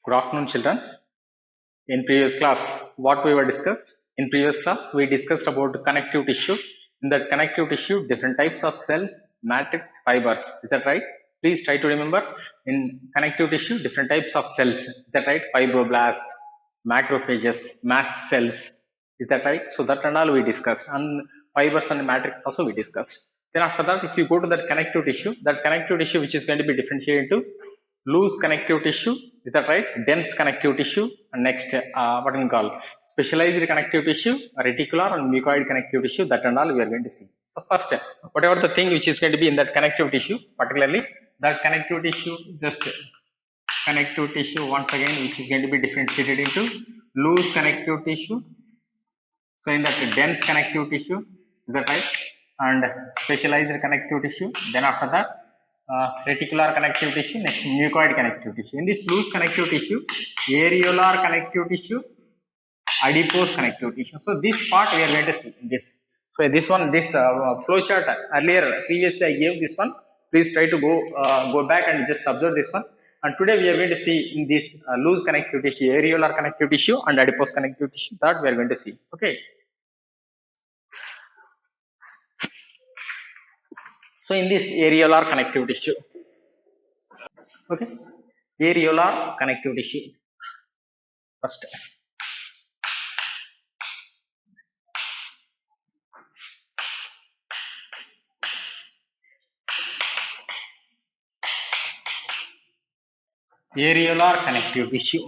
Good afternoon, children. In previous class, what we were discussed? In previous class, we discussed about connective tissue. In that connective tissue, different types of cells, matrix, fibers. Is that right? Please try to remember. In connective tissue, different types of cells. Is that right? Fibroblasts, macrophages, mast cells. Is that right? So that and all we discussed. And fibers and matrix also we discussed. Then after that, if you go to that connective tissue which is going to be differentiated into loose connective tissue, is that right? Dense connective tissue, and next what we call specialized connective tissue, reticular and mucoid connective tissue, that and all we are going to see. So first, whatever the thing which is going to be in that connective tissue, particularly that connective tissue, just connective tissue once again, which is going to be differentiated into loose connective tissue. So in that dense connective tissue, is that right? And specialized connective tissue. Then after that, reticular connective tissue. Next, mucoid connective tissue. In this loose connective tissue, areolar connective tissue, adipose connective tissue. So this part we are going to see in this. So this one, this flow chart earlier previously I gave this one. Please try to go back and just observe this one. And today we are going to see in this loose connective tissue, areolar connective tissue and adipose connective tissue, that we are going to see. Okay. So in this areolar connective tissue, okay, areolar connective tissue. First, areolar connective tissue.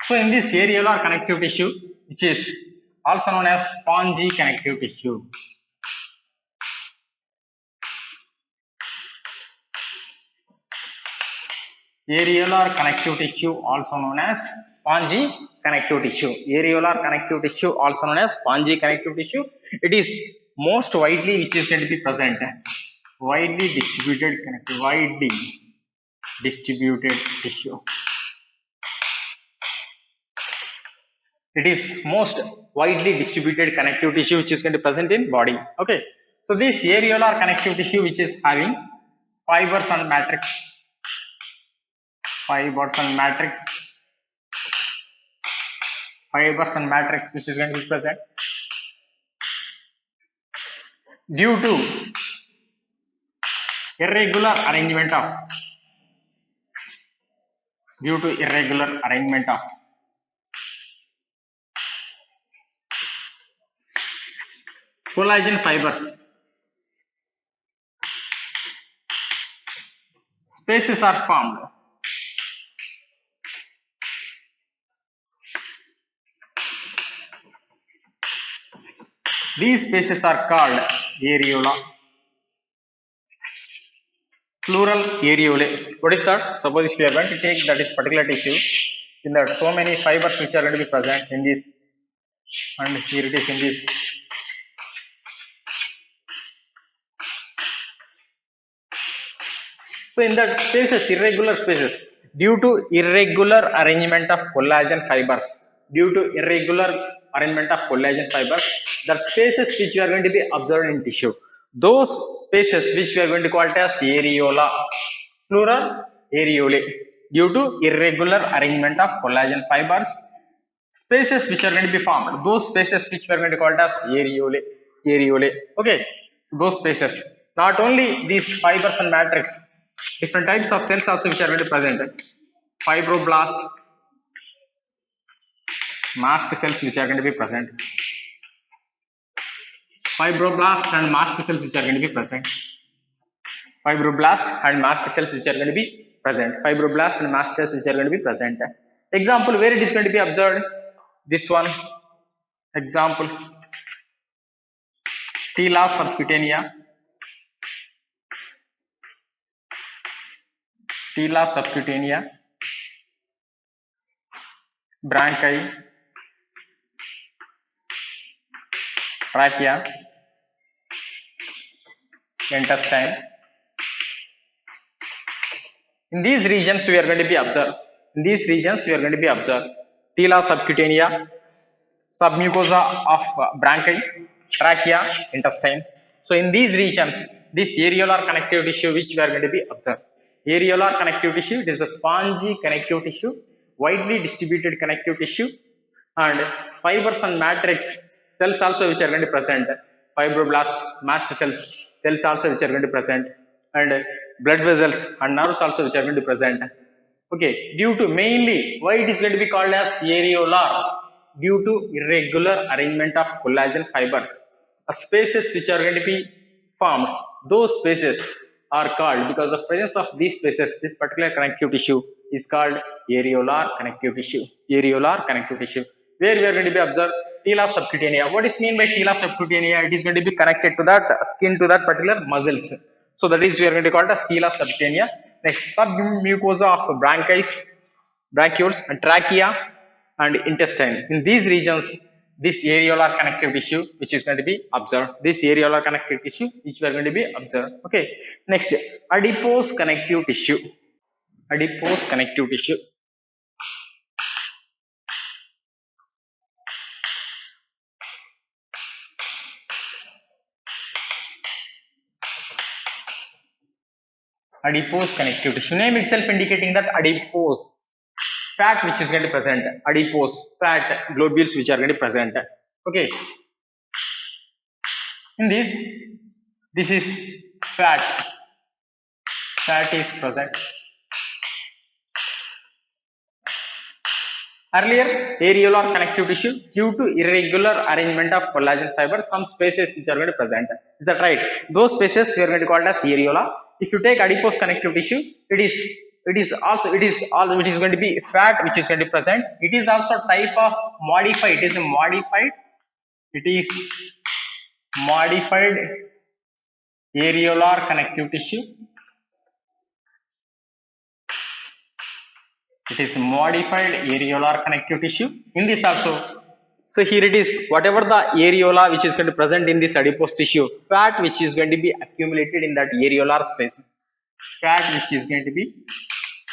So in this areolar connective tissue, which is also known as spongy connective tissue, areolar connective tissue also known as spongy connective tissue, areolar connective tissue also known as spongy connective tissue. It is most widely which is going to be present, widely distributed tissue. It is most widely distributed connective tissue which is going to present in body. Okay, so this areolar connective tissue which is having fibers and matrix, which is going to be present due to irregular arrangement of collagen fibers. Spaces are formed. These spaces are called areola. Plural areolae. What is that? Suppose if you are going to take that is particular tissue, in that so many fibers which are going to be present in this, and here it is in this. So in that spaces, irregular spaces, due to irregular arrangement of collagen fibers, the spaces which you are going to be observed in tissue, those spaces which we are going to call it as areola, plural areolae, due to irregular arrangement of collagen fibers, spaces which are going to be formed, those spaces which we are going to call it as areolae. Okay, so those spaces. Not only these fibers and matrix, different types of cells also which are going to present. Fibroblast, mast cells which are going to be present. Fibroblast and mast cells which are going to be present. Example, where it is going to be observed? This one. Example, tela subcutanea. Bronchi, trachea, intestine. In these regions we are going to be observed. Tela subcutanea, submucosa of bronchi, trachea, intestine. So in these regions, this areolar connective tissue which we are going to be observed. Areolar connective tissue, it is the spongy connective tissue widely distributed connective tissue, and fibers and matrix cells also which are going to present, fibroblasts, mast cells also which are going to present, and blood vessels and nerves also which are going to present. Okay, due to mainly why it is going to be called as areolar, due to irregular arrangement of collagen fibers, spaces which are going to be formed, those spaces are called, because of presence of these spaces, this particular connective tissue is called areolar connective tissue. Areolar connective tissue, where we are going to be observe tela subcutanea. What is mean by tela subcutanea? It is going to be connected to that skin, to that particular muscles. So that is we are going to call it as tela subcutanea. Next, submucosa of bronchis, bronchioles, and trachea and intestine. In these regions, this areolar connective tissue which is going to be observed. This areolar connective tissue which we are going to be observed. Okay. Next, adipose connective tissue. Adipose connective tissue. Adipose connective tissue. Name itself indicating that adipose, fat which is going to present, adipose, fat globules which are going to present. Okay. In this is fat. Fat is present. Earlier, areolar connective tissue, due to irregular arrangement of collagen fiber, some spaces which are going to present. Is that right? Those spaces we are going to call it as areola. If you take adipose connective tissue, it is going to be fat which is going to present. It is also type of modified. It is a modified. It is modified areolar connective tissue. It is modified areolar connective tissue. In this also, so here it is, whatever the areola which is going to present in this adipose tissue, fat which is going to be accumulated in that areolar spaces. Fat is going to be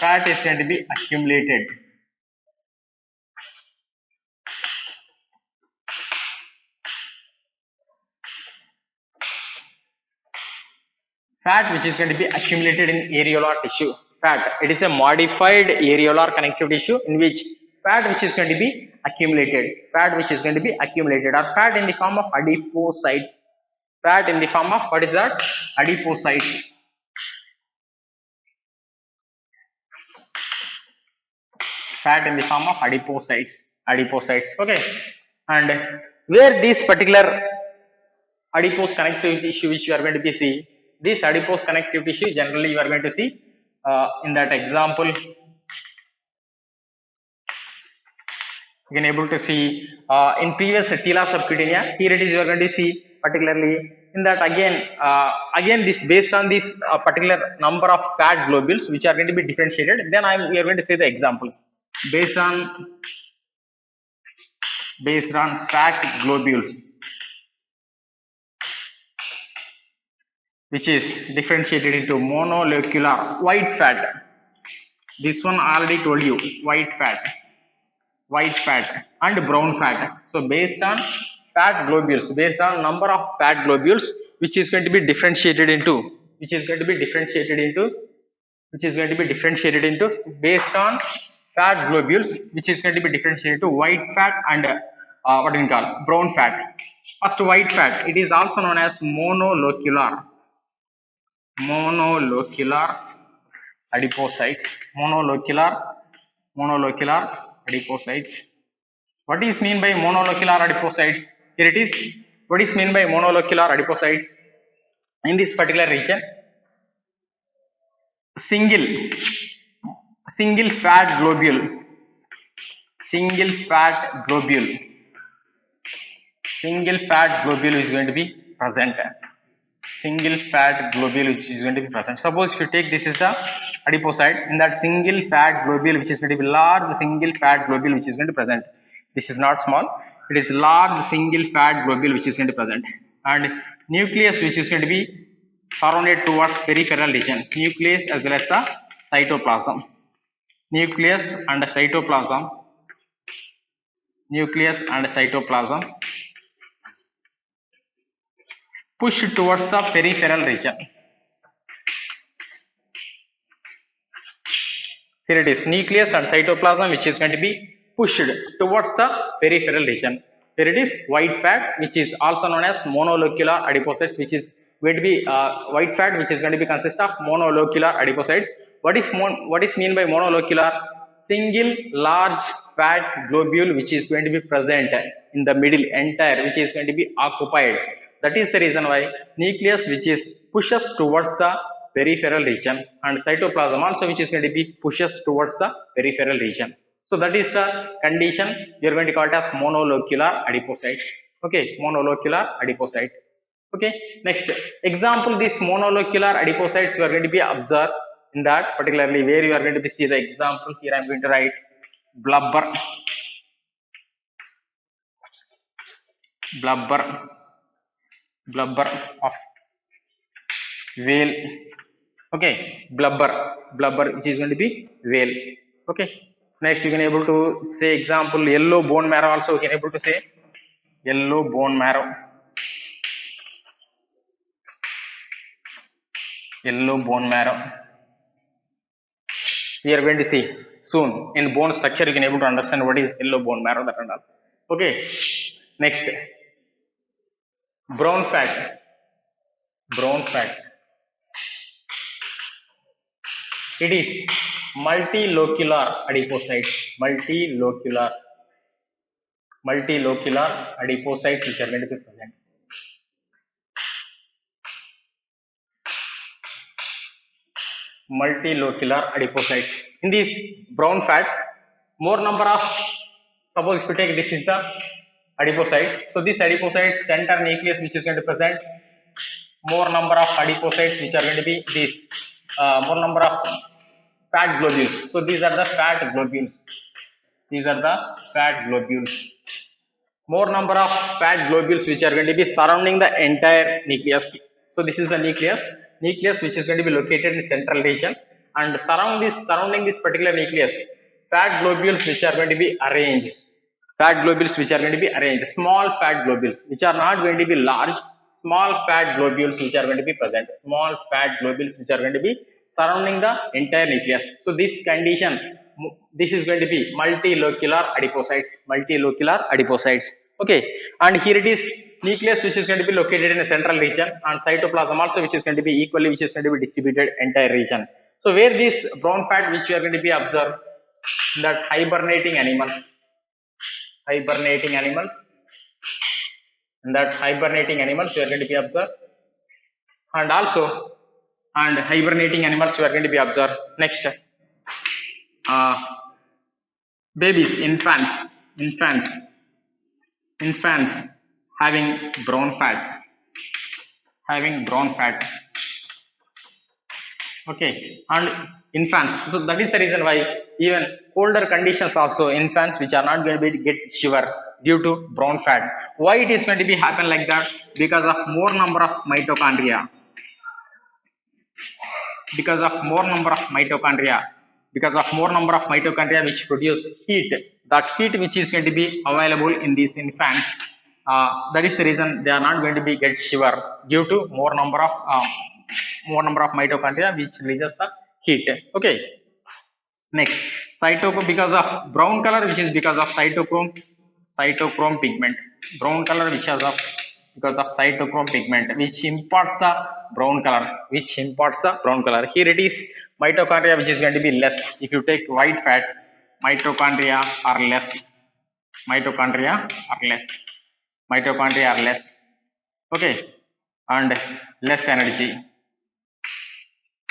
accumulated. Fat which is going to be accumulated in areolar tissue. Fat, it is a modified areolar connective tissue in which fat which is going to be accumulated. Fat which is going to be accumulated, or fat in the form of adipocytes. Fat in the form of, what is that? Adipocytes. Fat in the form of adipocytes. Okay. And where this particular adipose connective tissue which you are going to be see, this adipose connective tissue generally you are going to see in that example, you can able to see in previous tela subcutanea. Here it is, you are going to see particularly in that again this based on this particular number of fat globules which are going to be differentiated. Then we are going to see the examples based on fat globules which is differentiated into monomolecular white fat. This one I already told you, white fat and brown fat. So based on fat globules, based on number of fat globules which is going to be differentiated into based on fat globules which is going to be differentiated to white fat and what do we call brown fat. First, white fat, it is also known as monomolecular adipocytes. Monomolecular adipocytes. What is mean by monomolecular adipocytes? Here it is. What is mean by monomolecular adipocytes? In this particular region, single fat globule is going to be present. Single fat globule which is going to be present. Suppose if you take this is the adipocyte, in that single fat globule which is going to be large single fat globule which is going to present. This is not small, it is large single fat globule which is going to present, and nucleus which is going to be surrounded towards peripheral region. Nucleus as well as the cytoplasm. Nucleus and cytoplasm push towards the peripheral region. Here it is nucleus and cytoplasm which is going to be pushed towards the peripheral region. Here it is white fat which is also known as monolocular adipocytes, which is going to be white fat which is going to be consist of monolocular adipocytes. What is mean by monolocular? Single large fat globule which is going to be present in the middle entire, which is going to be occupied. That is the reason why nucleus which is pushes towards the peripheral region, and cytoplasm also which is going to be pushes towards the peripheral region. So that is the condition we are going to call it as monolocular adipocytes. Okay, monolocular adipocyte. Okay, next example, this monolocular adipocytes you are going to be observed in that particularly where you are going to be see the example. Here I am going to write blubber, blubber, blubber of whale. Okay, blubber which is going to be whale. Okay, next you can able to say example yellow bone marrow also you can able to say yellow bone marrow, yellow bone marrow. We are going to see soon in bone structure you can able to understand what is yellow bone marrow, that and all. Okay, next brown fat, brown fat. It is multilocular adipocytes, multilocular, multilocular adipocytes which are going to be present. Multilocular adipocytes. In this brown fat, more number of, suppose if you take this is the adipocyte, so this adipocyte center nucleus which is going to present more number of adipocytes which are going to be this more number of fat globules. So these are the fat globules. These are the fat globules. More number of fat globules which are going to be surrounding the entire nucleus. So this is the nucleus, nucleus which is going to be located in central region, and surrounding this particular nucleus, fat globules which are going to be arranged. Fat globules which are going to be arranged, small fat globules which are not going to be large, small fat globules which are going to be present, small fat globules which are going to be surrounding the entire nucleus. So this condition, this is going to be multilocular adipocytes, multilocular adipocytes. Okay, and here it is nucleus which is going to be located in a central region, and cytoplasm also which is going to be equally which is going to be distributed entire region. So where this brown fat which you are going to be observed, that hibernating animals, hibernating animals, and that hibernating animals you are going to be observed, and also and hibernating animals you are going to be observed. Next uh, babies, infants having brown fat, having brown fat. Okay, and infants, so that is the reason why even older conditions also infants which are not going to be get shiver due to brown fat. Why it is going to be happen like that? Because of more number of mitochondria, because of more number of mitochondria, because of more number of mitochondria which produce heat, that heat which is going to be available in these infants, that is the reason they are not going to be get shiver due to more number of mitochondria which releases the heat. Okay, next cytochrome, because of brown color which is because of cytochrome pigment, brown color which has of because of cytochrome pigment which imparts the brown color, which imparts the brown color. Here it is mitochondria which is going to be less. If you take white fat, mitochondria are less, mitochondria are less, mitochondria are less. Okay, and less energy,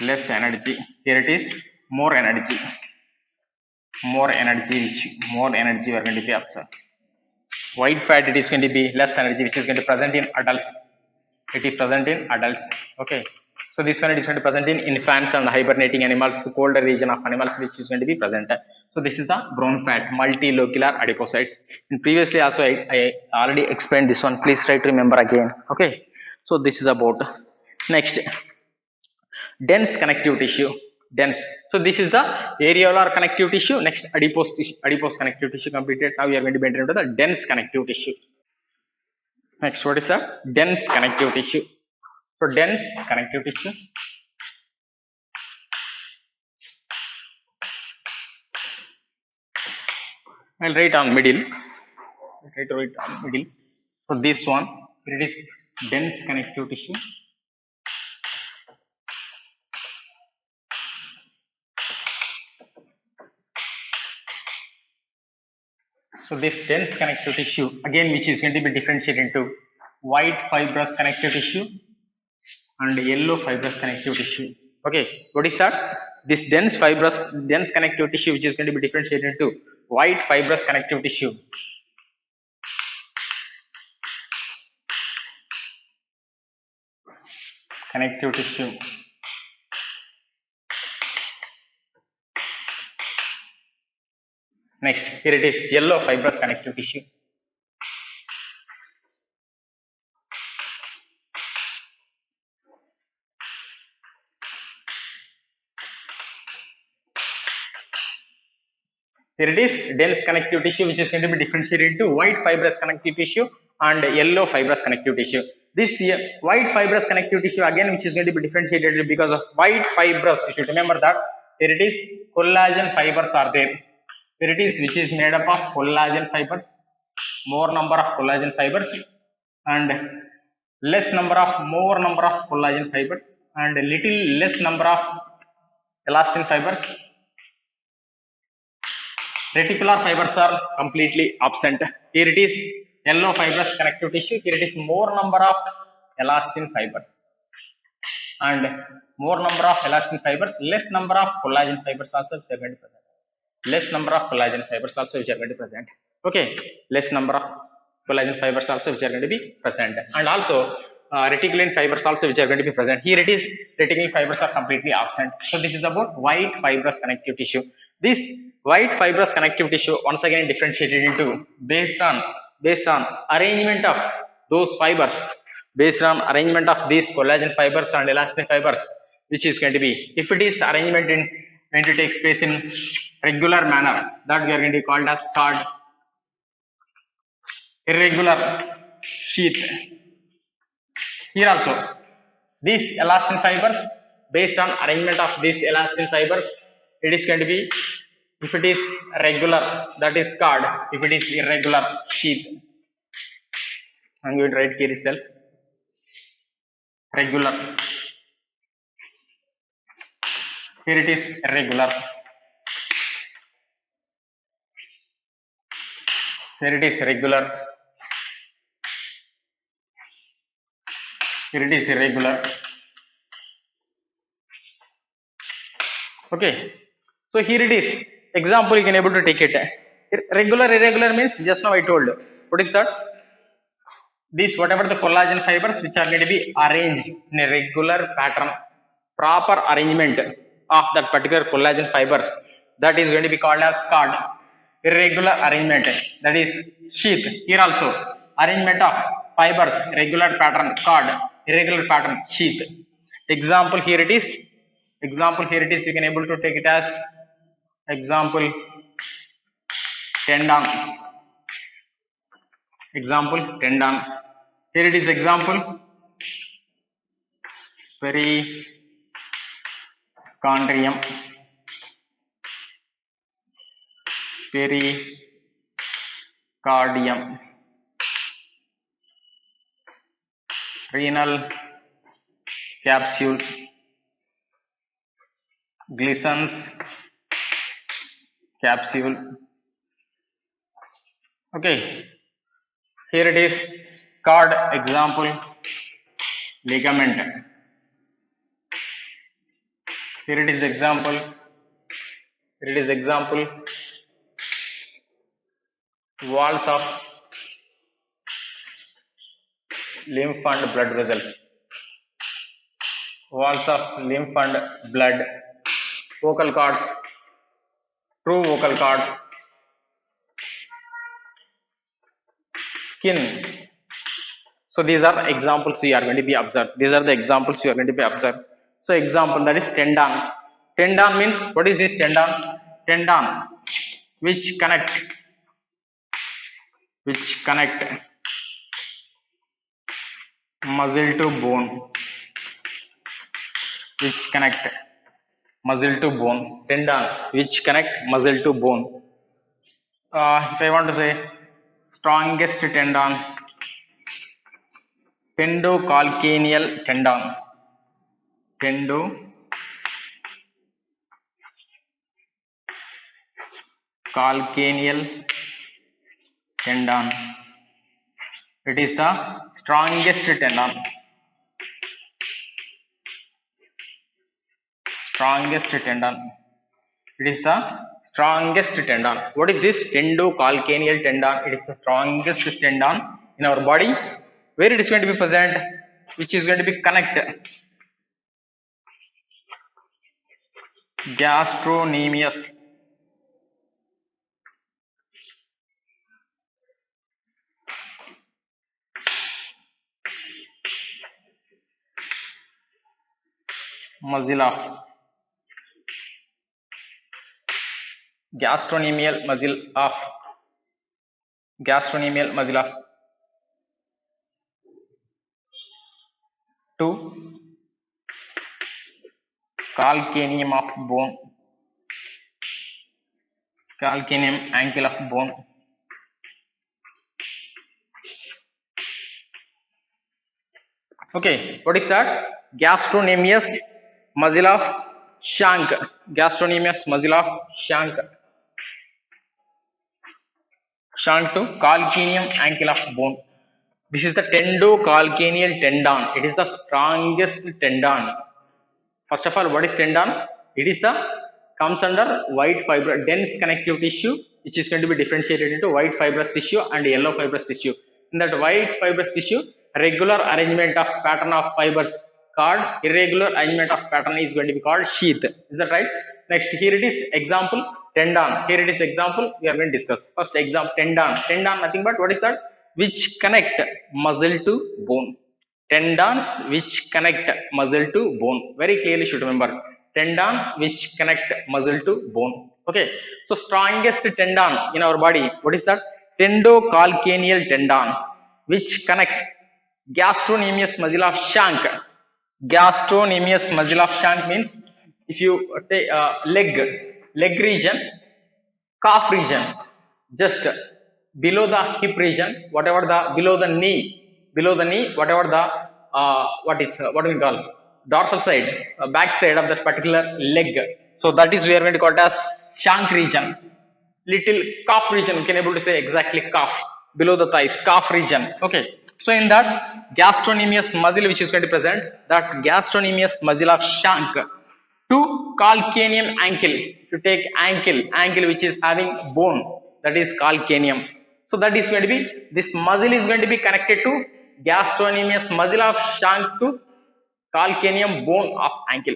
less energy. Here it is more energy, more energy, which more energy we are going to be observed. White fat, it is going to be less energy which is going to present in adults, it is present in adults. Okay, so this one it is going to present in infants and hibernating animals, colder region of animals which is going to be present. So this is the brown fat, multilocular adipocytes. And previously also I already explained this one, please try to remember again. Okay, so this is about. Next, dense connective tissue, dense. So this is the areolar connective tissue. Next, adipose connective tissue completed. Now we are going to enter into the dense connective tissue. Next, what is the dense connective tissue? So dense connective tissue, I'll write on middle. I'll try to write on middle. So this one, it is dense connective tissue. So this dense connective tissue, again, which is going to be differentiated into white fibrous connective tissue and yellow fibrous connective tissue. Okay, what is that? This dense connective tissue, which is going to be differentiated into white fibrous connective tissue. Connective tissue. Next, here it is yellow fibrous connective tissue. Here it is dense connective tissue, which is going to be differentiated into white fibrous connective tissue and yellow fibrous connective tissue. This white fibrous connective tissue, again, which is going to be differentiated because of white fibrous. You should remember that. Here it is collagen fibers are there. Here it is, which is made up of collagen fibers, more number of collagen fibers, and more number of collagen fibers, and little less number of elastin fibers. Reticular fibers are completely absent. Here it is yellow fibrous connective tissue. Here it is more number of elastin fibers and more number of elastin fibers, less number of collagen fibers also which are going to present. Less number of collagen fibers also which are going to present. Okay, less number of collagen fibers also which are going to be present, and also reticulin fibers also which are going to be present. Here it is reticulin fibers are completely absent. So this is about white fibrous connective tissue. This white fibrous connective tissue once again differentiated into based on arrangement of those fibers, based on arrangement of these collagen fibers and elastin fibers, which is going to be, if it is arrangement in going to take place in regular manner, that we are going to call as called irregular sheath. Here also these elastin fibers, based on arrangement of these elastin fibers, it is going to be, if it is regular, that is called, if it is irregular sheath. I'm going to write here itself regular. Here it is regular. Here it is regular. Here it is irregular. Okay, so here it is example, you can able to take it. Regular, irregular means just now I told. What is that? These whatever the collagen fibers which are going to be arranged in a regular pattern, proper arrangement of that particular collagen fibers, that is going to be called as called irregular arrangement, that is sheath. Here also arrangement of fibers regular pattern called irregular pattern sheath. Example here it is, you can able to take it as example tendon. Example tendon. Here it is example perichondrium. Pericardium. Renal capsule. Glisson's capsule. Okay, here it is called example ligament. Here it is example walls of lymph and blood vessels. Walls of lymph and blood. Vocal cords, true vocal cords. Skin. So these are examples you are going to be observed. These are the examples you are going to be observed. So example, that is tendon. Tendon means, what is this tendon? Tendon which connect muscle to bone. Which connect muscle to bone. Tendon which connect muscle to bone. If I want to say strongest tendon, tendocalcaneal tendon, tendocalcaneal tendon. It is the strongest tendon. Strongest tendon. It is the strongest tendon. What is this? Tendocalcaneal tendon. It is the strongest tendon in our body. Where it is going to be present? Which is going to be connect gastrocnemius muscle of gastrocnemial muscle of gastrocnemial muscle of to calcaneum of bone, calcaneum ankle of bone. Okay, what is that? Gastrocnemius muscle of shank. Gastrocnemius muscle of shank. Shank to calcaneum ankle of bone. This is the tendocalcaneal tendon. It is the strongest tendon. First of all, what is tendon? It is the comes under white fiber dense connective tissue, which is going to be differentiated into white fibrous tissue and yellow fibrous tissue. In that white fibrous tissue, regular arrangement of pattern of fibers called irregular arrangement of pattern is going to be called sheath. Is that right? Next, here it is example tendon. Here it is example we are going to discuss. First example tendon. Tendon nothing but what is that? Which connect muscle to bone. Tendons which connect muscle to bone. Very clearly should remember. Tendon which connect muscle to bone. Okay. So strongest tendon in our body. What is that? Tendocalcaneal tendon which connects gastrocnemius muscle of shank. Gastrocnemius muscle of shank means if you take leg region, calf region, just below the hip region, whatever the below the knee, whatever the what do we call dorsal side, back side of that particular leg. So that is we are going to call it as shank region. Little calf region, we can able to say exactly calf below the thighs, calf region. Okay. So in that gastrocnemius muscle which is going to present, that gastrocnemius muscle of shank to calcaneum ankle. To take ankle which is having bone, that is calcaneum. So that is going to be, this muscle is going to be connected to gastrocnemius muscle of shank to calcaneum bone of ankle.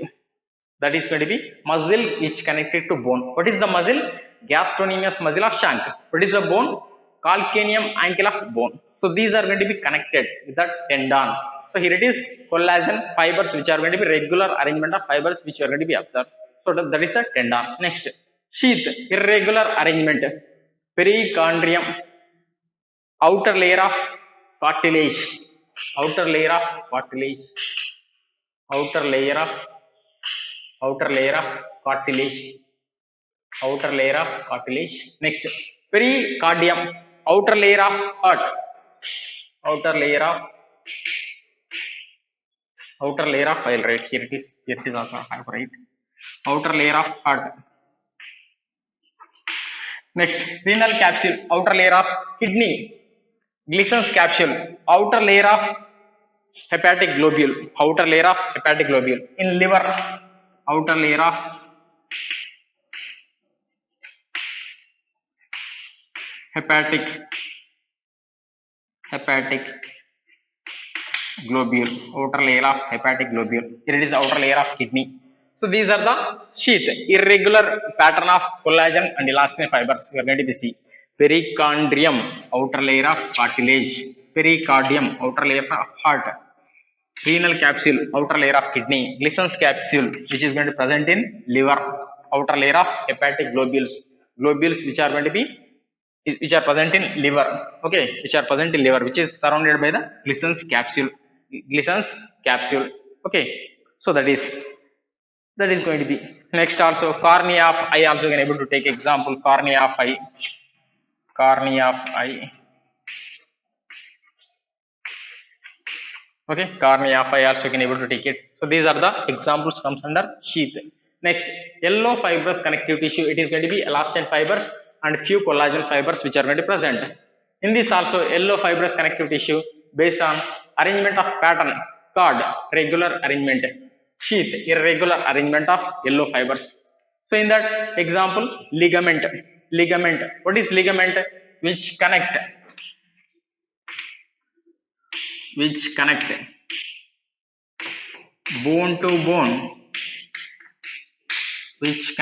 That is going to be muscle which connected to bone. What is the muscle? Gastrocnemius muscle of shank. What is the bone? Calcaneum ankle of bone. So these are going to be connected with the tendon. So here it is collagen fibers which are going to be regular arrangement of fibers which are going to be observed. So that is the tendon. Next, sheath, irregular arrangement. Perichondrium, outer layer of cartilage, outer layer of cartilage, outer layer of outer layer of cartilage, outer layer of cartilage. Next, pericardium, outer layer of heart, outer layer of I'll write here it is, here it is also I have write outer layer of heart. Next, renal capsule, outer layer of kidney, Gleason's capsule, outer layer of hepatic globule, outer layer of hepatic globule. In liver, outer layer of hepatic globule, outer layer of hepatic globule. Here it is outer layer of kidney. So these are the sheath, irregular pattern of collagen and elastin fibers we are going to be see. Perichondrium, outer layer of cartilage, pericardium, outer layer of heart, renal capsule, outer layer of kidney, Gleason's capsule which is going to present in liver, outer layer of hepatic globules, globules which are going to be which are present in liver. Okay, which are present in liver, which is surrounded by the Gleason's capsule, Gleason's capsule. Okay, so that is going to be. Next, also cornea of eye, also can able to take example cornea of eye. cornea of eye. Okay, cornea of eye also you can able to take it. So these are the examples comes under sheath. Next, yellow fibrous connective tissue. It is going to be elastin fibers and few collagen fibers which are going to be present. In this also yellow fibrous connective tissue based on arrangement of pattern cord, regular arrangement, sheath, irregular arrangement of yellow fibers. So in that example, ligament. Ligament. What is ligament? Which connect bone to bone, which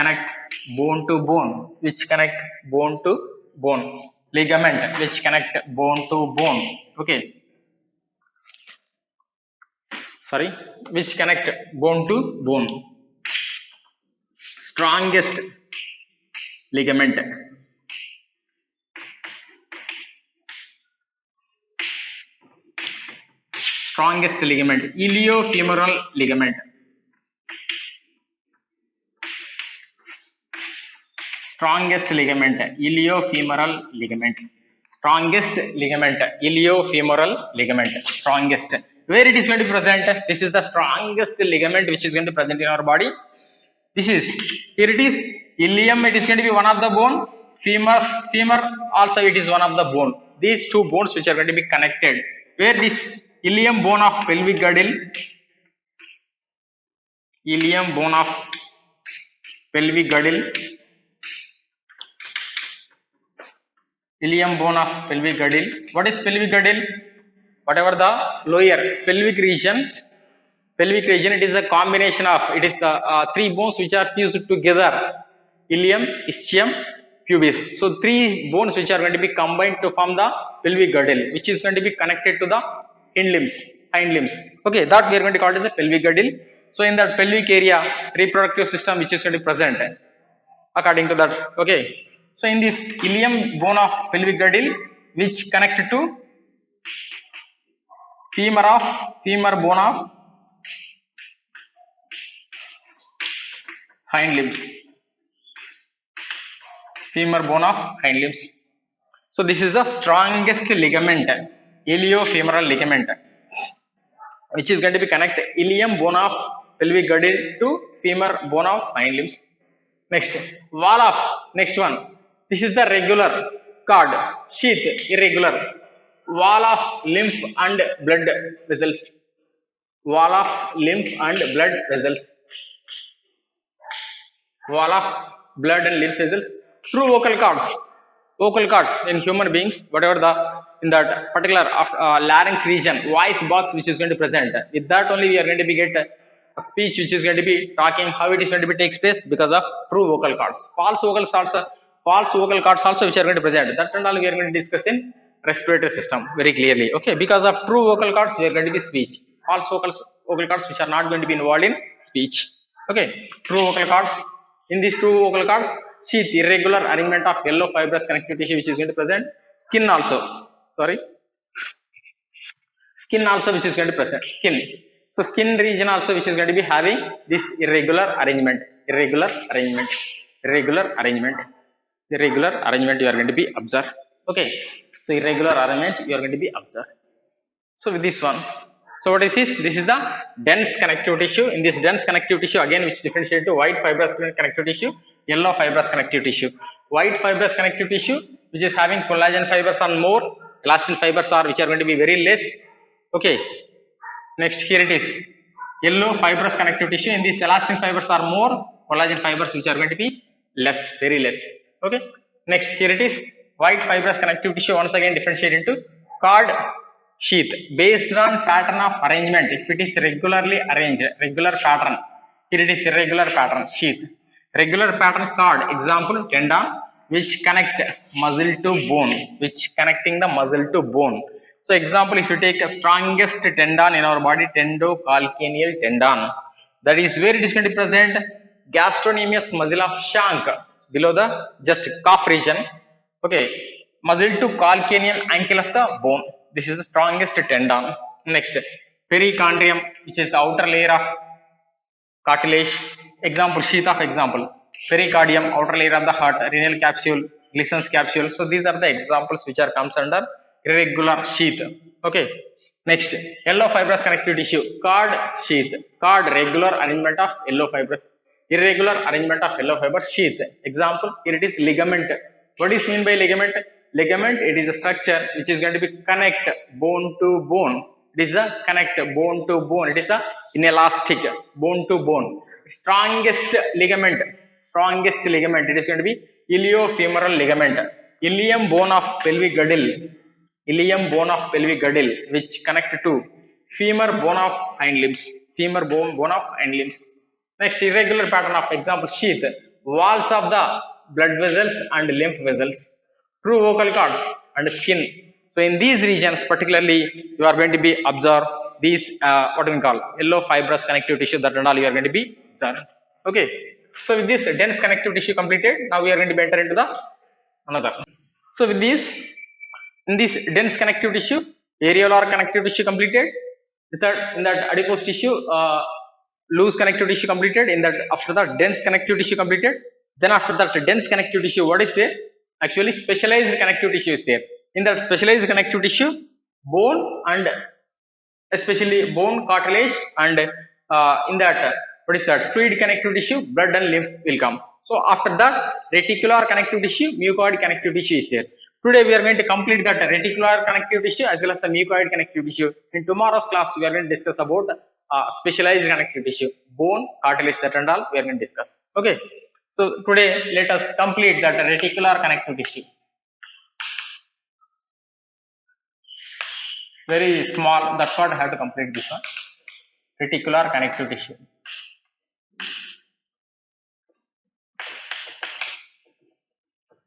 connect bone to bone, ligament which connect bone to bone. Okay, sorry, which connect bone to bone. Strongest ligament, iliofemoral ligament. Strongest ligament, iliofemoral ligament. Iliofemoral ligament. Strongest. Where it is going to be present? This is the strongest ligament which is going to be present in our body. This is, here it is, ilium, it is going to be one of the bone. Femur also it is one of the bone. These two bones which are going to be connected. Where this ilium bone of pelvic girdle, ilium bone of pelvic girdle, ilium bone of pelvic girdle. What is pelvic girdle? Whatever the lower pelvic region, it is a combination of, it is the three bones which are fused together: ilium, ischium, pubis. So three bones which are going to be combined to form the pelvic girdle, which is going to be connected to the hind limbs. Okay, that we are going to call it as a pelvic girdle. So in that pelvic area, reproductive system which is going to be present according to that. Okay, so in this ilium bone of pelvic girdle, which connected to femur bone of hind limbs. Femur bone of hind limbs. So this is the strongest ligament, iliofemoral ligament, which is going to be connect ilium bone of pelvic girdle to femur bone of hind limbs. Next, wall of, next one. This is the regular cord, sheath, irregular. Wall of lymph and blood vessels. Wall of lymph and blood vessels. Wall of blood and lymph vessels. True vocal cords. Vocal cords in human beings, whatever the, in that particular larynx region, voice box which is going to present. With that only we are going to be get a speech which is going to be talking, how it is going to be takes place because of true vocal cords. False vocal cords also which are going to present. That and all we are going to discuss in respiratory system very clearly. Okay, because of true vocal cords we are going to be speech. False vocal cords which are not going to be involved in speech. Okay, true vocal cords. In these true vocal cords, sheath, irregular arrangement of yellow fibrous connective tissue which is going to present. Skin also, skin also which is going to present. Skin. So skin region also which is going to be having this irregular arrangement you are going to be observed. Okay, so irregular arrangement you are going to be observed. So with this one, so what is this? This is the dense connective tissue. In this dense connective tissue, again which differentiate to white fibrous connective tissue, yellow fibrous connective tissue. White fibrous connective tissue which is having collagen fibers are more, elastin fibers are which are going to be very less. Okay, next here it is yellow fibrous connective tissue. In this elastin fibers are more, collagen fibers which are going to be less, very less. Okay, next here it is white fibrous connective tissue. Once again differentiate into cord, sheath based on pattern of arrangement. If it is regularly arranged, regular pattern, here it is irregular pattern, sheath. Regular pattern cord, example tendon which connect muscle to bone, which connecting the muscle to bone. So example, if you take a strongest tendon in our body, tendocalcaneal tendon, that is where it is going to present gastrocnemius muscle of shank below the just calf region. Okay, muscle to calcaneal ankle of the bone. This is the strongest tendon. Next, perichondrium, which is the outer layer of cartilage. Example, sheath of example, pericardium, outer layer of the heart, renal capsule, Glison's capsule. So these are the examples which are comes under irregular sheath. Okay. Next, yellow fibrous connective tissue, cord sheath, cord regular arrangement of yellow fibers, irregular arrangement of yellow fiber sheath. Example, here it is ligament. What is mean by ligament? Ligament, it is a structure which is going to be connect bone to bone. It is the connect bone to bone. It is the inelastic bone to bone. Strongest ligament. Strongest ligament. It is going to be iliofemoral ligament. Ilium bone of pelvic girdle. Ilium bone of pelvic girdle, which connect to femur bone of hind limbs. Femur bone of hind limbs. Next, irregular pattern of example sheath. Walls of the blood vessels and lymph vessels. True vocal cords and skin. So in these regions, particularly, you are going to be observe these what we call yellow fibrous connective tissue, that and all you are going to be observed. Okay. So with this dense connective tissue completed, now we are going to enter into the another. So with this, in this dense connective tissue, areolar connective tissue completed. In that adipose tissue, loose connective tissue completed. In that, after that, dense connective tissue completed. Then after that, dense connective tissue, what is there? Actually, specialized connective tissue is there. In that specialized connective tissue, bone and especially bone, cartilage, and in that, what is that? Fluid connective tissue, blood and lymph will come. So after that, reticular connective tissue, mucoid connective tissue is there. Today we are going to complete that reticular connective tissue as well as the mucoid connective tissue. In tomorrow's class, we are going to discuss about specialized connective tissue, bone, cartilage, that and all we are going to discuss. Okay. So today let us complete that reticular connective tissue. Very small, that's what I have to complete this one. Reticular connective tissue.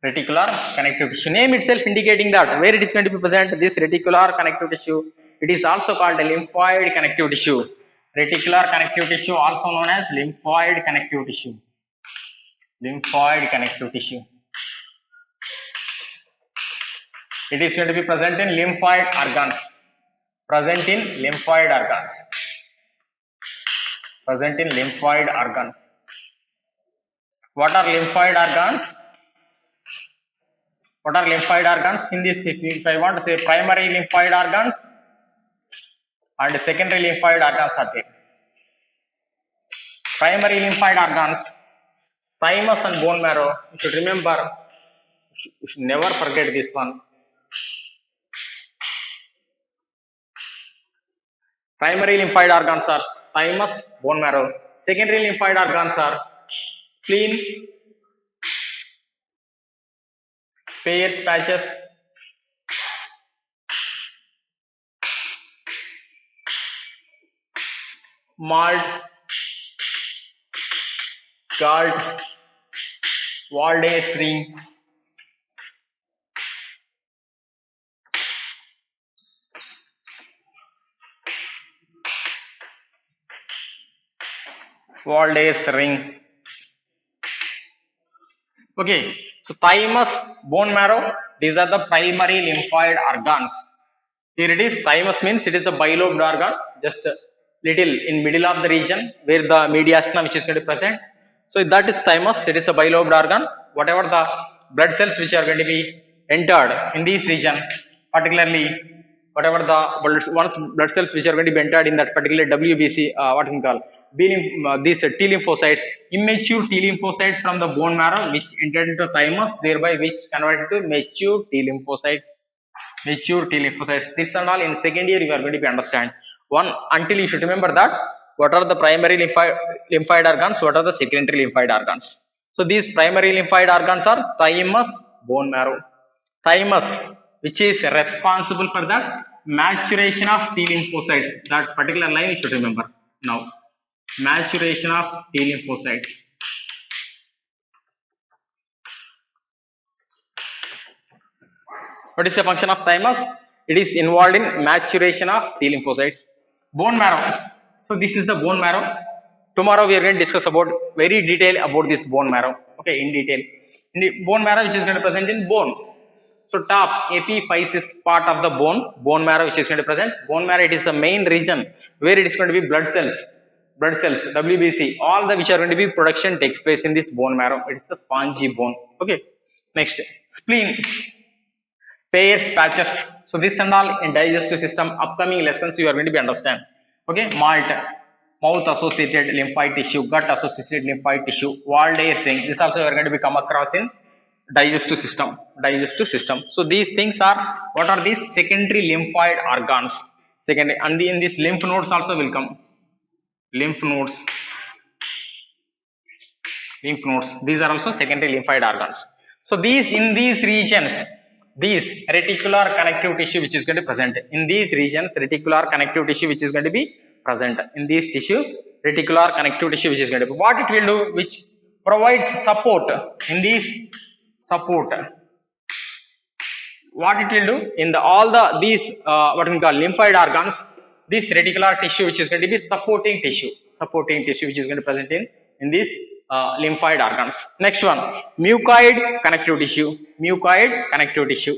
Reticular connective tissue. Name itself indicating that where it is going to be present, this reticular connective tissue. It is also called a lymphoid connective tissue. Reticular connective tissue, also known as lymphoid connective tissue. Lymphoid connective tissue. It is going to be present in lymphoid organs. Present in lymphoid organs. Present in lymphoid organs. What are lymphoid organs? What are lymphoid organs? In this, if I want to say primary lymphoid organs and secondary lymphoid organs are there. Primary lymphoid organs, thymus and bone marrow. You should remember, you should never forget this one. Primary lymphoid organs are thymus, bone marrow. Secondary lymphoid organs are spleen, Peyer's patches, mold, galled, Walde's ring, Walde's ring. Okay, so thymus, bone marrow, these are the primary lymphoid organs. Here it is, thymus means it is a bilobed organ, just a little in middle of the region where the mediastinum which is going to be present. So that is thymus, it is a bilobed organ. Whatever the blood cells which are going to be entered in this region, particularly whatever the blood cells which are going to be entered in that particular WBC, what we call these T lymphocytes, immature T lymphocytes from the bone marrow which entered into thymus, thereby which converted to mature T lymphocytes. Mature T lymphocytes. This and all in second year you are going to be understand. One, until you should remember that what are the primary lymphoid organs, what are the secondary lymphoid organs. So these primary lymphoid organs are thymus, bone marrow. Thymus, which is responsible for the maturation of T lymphocytes. That particular line you should remember now. Maturation of T lymphocytes. What is the function of thymus? It is involved in maturation of T lymphocytes. Bone marrow. So this is the bone marrow. Tomorrow we are going to discuss about very detail about this bone marrow. Okay, in detail. In the bone marrow which is going to present in bone. So top epiphysis part of the bone marrow which is going to present. Bone marrow, it is the main region where it is going to be blood cells, WBC, all the which are going to be production takes place in this bone marrow. It is the spongy bone. Okay. Next, spleen, pairs, patches. So this and all in digestive system. Upcoming lessons you are going to be understand. Okay, malt, mouth associated lymphoid tissue, gut associated lymphoid tissue, Waldeyer thing. This also you are going to be come across in digestive system. Digestive system. So these things are, what are these? Secondary lymphoid organs. Secondary, and in these lymph nodes also will come. Lymph nodes, lymph nodes. These are also secondary lymphoid organs. So these, in these regions, these reticular connective tissue which is going to present in these regions, reticular connective tissue which is going to be present in these tissue, reticular connective tissue which is going to be, what it will do, which provides support in these support, what it will do in the all the these what we call lymphoid organs, this reticular tissue which is going to be supporting tissue which is going to present in these lymphoid organs. Next one, mucoid connective tissue, mucoid connective tissue.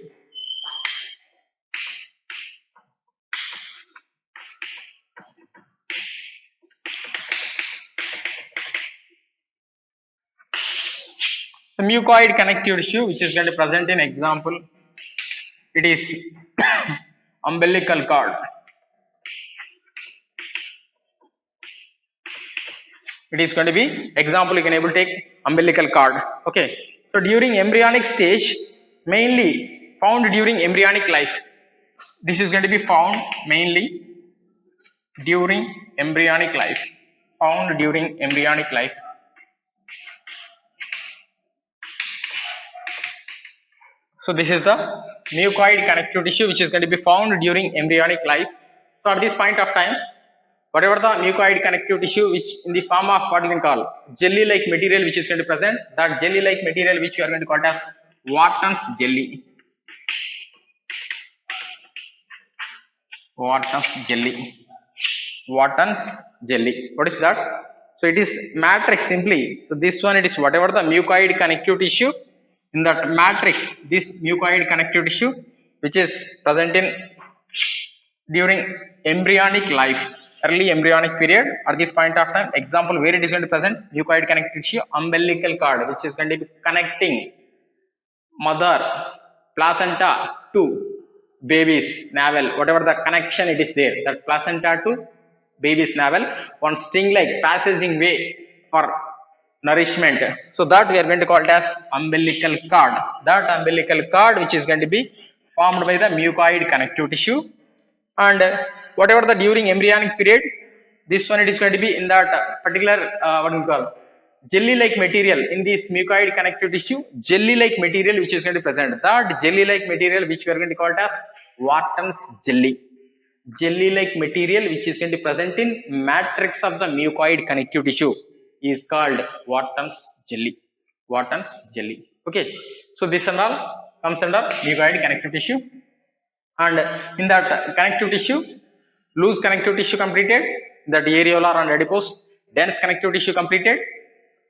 The mucoid connective tissue which is going to present in example, it is umbilical cord. It is going to be example, you can able to take umbilical cord. Okay, so during embryonic stage, mainly found during embryonic life, this is going to be found mainly during embryonic life, found during embryonic life. So this is the mucoid connective tissue which is going to be found during embryonic life. So at this point of time, whatever the mucoid connective tissue which in the form of what you can call jelly like material which is going to present, that jelly like material which you are going to call as Wharton's jelly. Wharton's jelly. Wharton's jelly. What is that? So it is matrix simply. So this one, it is whatever the mucoid connective tissue, in that matrix, this mucoid connective tissue which is present in during embryonic life, early embryonic period. At this point of time, example where it is going to present, mucoid connective tissue, umbilical cord which is going to be connecting mother placenta to baby's navel, whatever the connection it is there, that placenta to baby's navel, one string like passaging way for nourishment. So that we are going to call it as umbilical cord. That umbilical cord which is going to be formed by the mucoid connective tissue, and whatever the during embryonic period, this one it is going to be in that particular what we call jelly like material, in this mucoid connective tissue, jelly like material which is going to present, that jelly like material which we are going to call it as Wharton's jelly. Jelly like material which is going to present in matrix of the mucoid connective tissue is called Wharton's jelly. Wharton's jelly. Okay, so this and all comes under mucoid connective tissue. And in that connective tissue, loose connective tissue completed, that areolar and adipose, dense connective tissue completed,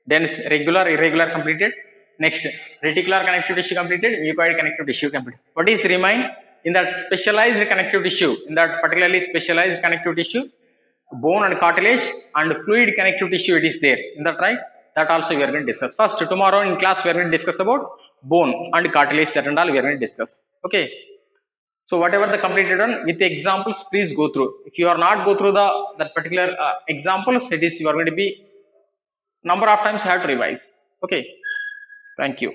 dense regular, irregular completed. Next, reticular connective tissue completed, mucoid connective tissue completed. What is remain in that specialized connective tissue? In that particularly specialized connective tissue, bone and cartilage and fluid connective tissue it is there. In that, right? That also we are going to discuss. First, tomorrow in class we are going to discuss about bone and cartilage, that and all we are going to discuss. Okay. So whatever the completed one with the examples, please go through. If you are not go through that particular examples, it is you are going to be number of times you have to revise. Okay. Thank you.